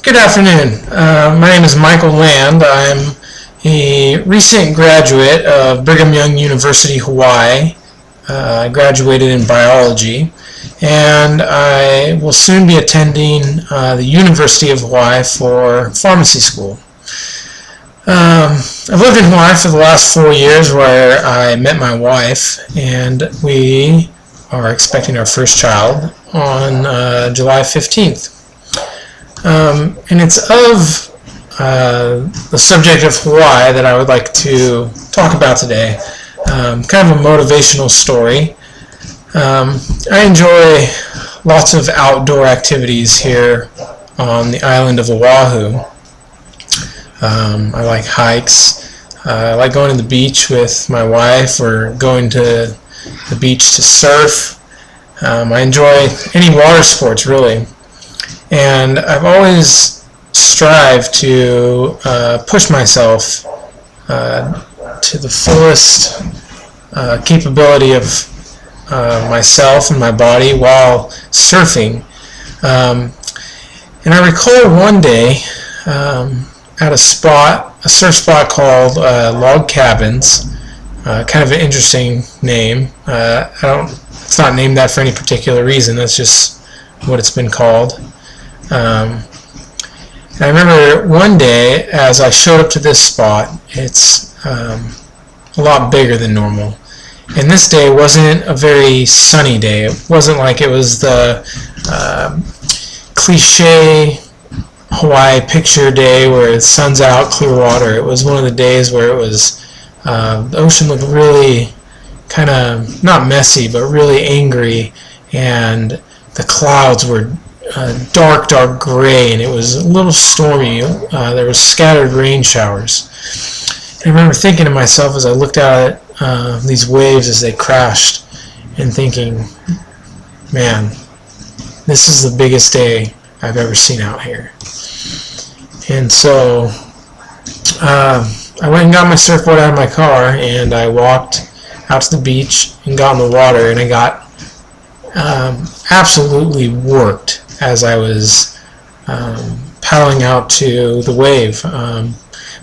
Good afternoon. My name is Michael Land. I'm a recent graduate of Brigham Young University, Hawaii. I graduated in biology, and I will soon be attending the University of Hawaii for pharmacy school. I've lived in Hawaii for the last 4 years, where I met my wife, and we are expecting our first child on July 15th. And it's of the subject of Hawaii that I would like to talk about today. Kind of a motivational story. I enjoy lots of outdoor activities here on the island of Oahu. I like hikes. I like going to the beach with my wife or going to the beach to surf. I enjoy any water sports, really. And I've always strived to push myself to the fullest capability of myself and my body while surfing. And I recall one day at a surf spot called Log Cabins, kind of an interesting name. It's not named that for any particular reason. That's just what it's been called. And I remember one day as I showed up to this spot, it's a lot bigger than normal. And this day wasn't a very sunny day. It wasn't like it was the cliche Hawaii picture day where the sun's out, clear water. It was one of the days where it was the ocean looked really kind of not messy, but really angry, and the clouds were dark gray, and it was a little stormy. There was scattered rain showers. And I remember thinking to myself as I looked out at these waves as they crashed, and thinking, man, this is the biggest day I've ever seen out here. And so I went and got my surfboard out of my car, and I walked out to the beach and got in the water, and I got absolutely worked as I was paddling out to the wave.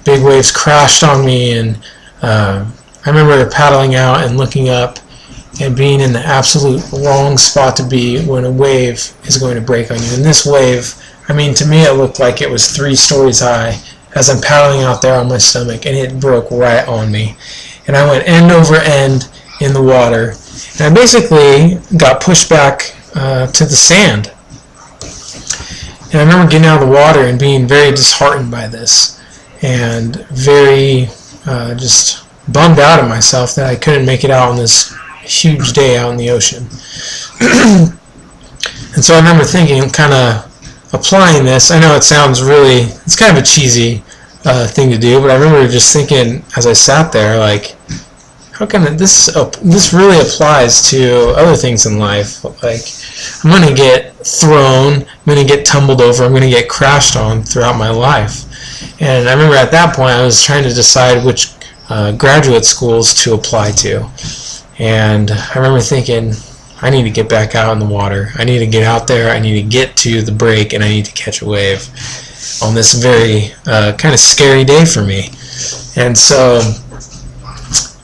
Big waves crashed on me, and I remember paddling out and looking up and being in the absolute wrong spot to be when a wave is going to break on you. And this wave, I mean, to me it looked like it was 3 stories high as I'm paddling out there on my stomach, and it broke right on me. And I went end over end in the water, and I basically got pushed back to the sand. And I remember getting out of the water and being very disheartened by this, and very just bummed out at myself that I couldn't make it out on this huge day out in the ocean. And so I remember thinking, kind of applying this. I know it sounds really, it's kind of a cheesy thing to do, but I remember just thinking as I sat there, like, how can this really applies to other things in life? Like, I'm going to get thrown, I'm going to get tumbled over, I'm going to get crashed on throughout my life. And I remember at that point I was trying to decide which graduate schools to apply to. And I remember thinking, I need to get back out in the water. I need to get out there, I need to get to the break, and I need to catch a wave on this very kind of scary day for me. And so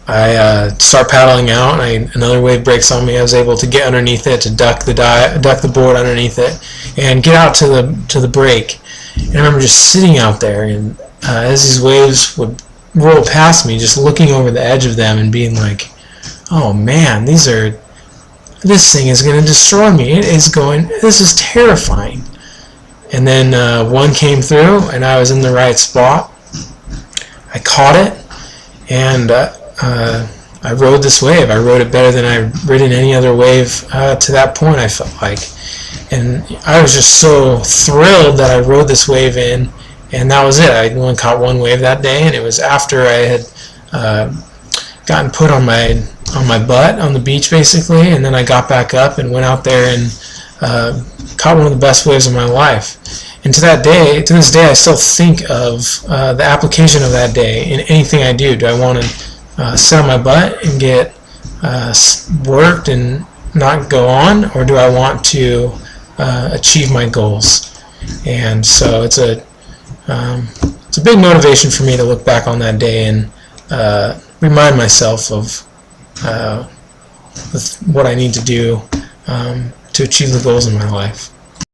I start paddling out, and another wave breaks on me. I was able to get underneath it, to duck the board underneath it, and get out to the break. And I remember just sitting out there, and as these waves would roll past me, just looking over the edge of them and being like, oh man, this thing is going to destroy me. This is terrifying. And then one came through, and I was in the right spot. I caught it, and I rode this wave. I rode it better than I've ridden any other wave to that point, I felt like. And I was just so thrilled that I rode this wave in, and that was it. I only caught one wave that day, and it was after I had gotten put on my butt on the beach, basically, and then I got back up and went out there and caught one of the best waves of my life. And to this day, I still think of the application of that day in anything I do. Do I want to sit on my butt and get worked and not go on, or do I want to achieve my goals? And so it's a big motivation for me to look back on that day and remind myself of what I need to do to achieve the goals in my life.